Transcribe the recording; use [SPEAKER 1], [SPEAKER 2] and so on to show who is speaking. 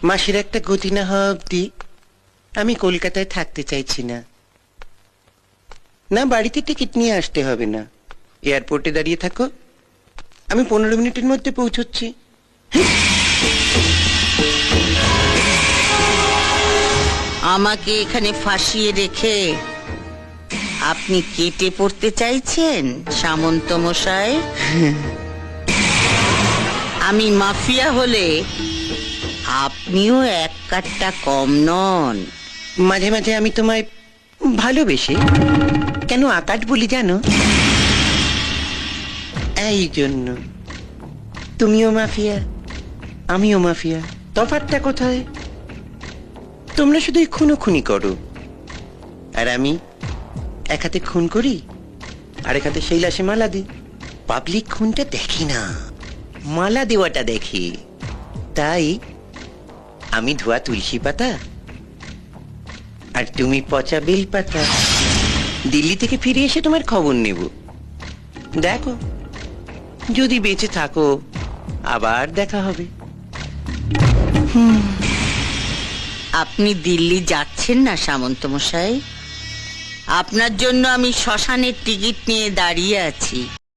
[SPEAKER 1] মাসের একটা গতি না হওয়া অব্দি আমি কলকাতায় থাকতে চাইছি না। না, বাড়িতে টিকিট নিয়ে আসতে হবে না, এয়ারপোর্টে দাঁড়িয়ে থাকো, আমি 15 মিনিটের মধ্যে পৌঁছচ্ছি।
[SPEAKER 2] আমাকে এখানে ফাঁসিয়ে রেখে আপনি কেটে পড়তে চাইছেন সামন্ত মশাই? আমি মাফিয়া হলে আপনিও এক কাট্টা কম নন।
[SPEAKER 1] মাঝে মাঝে আমি তোমায় ভালোবেসে কেন আকাট বলি জানো? এই জন্য। তুমিও মাফিয়া, আমিও মাফিয়া, তফাৎটা কোথায়? তোমরা শুধু খুনোখুনি করো, আর আমি এক হাতে খুন করি আর এক হাতে সেই লাশে মালা দিই। পাবলিক খুনটা দেখি না, মালা দেওয়াটা দেখি। তাই আমি ধোয়া তুলসী পাতা আর তুমি পচা বেল পাতা। দিল্লি থেকে ফিরে এসে তোমার খবর নেব। দেখো, যদি বেঁচে থাকো আবার দেখা হবে।
[SPEAKER 2] আপনি দিল্লি যাচ্ছেন না সামন্ত মশাই? আপনার জন্য আমি শ্মশানের টিকিট নিয়ে দাঁড়িয়ে আছি।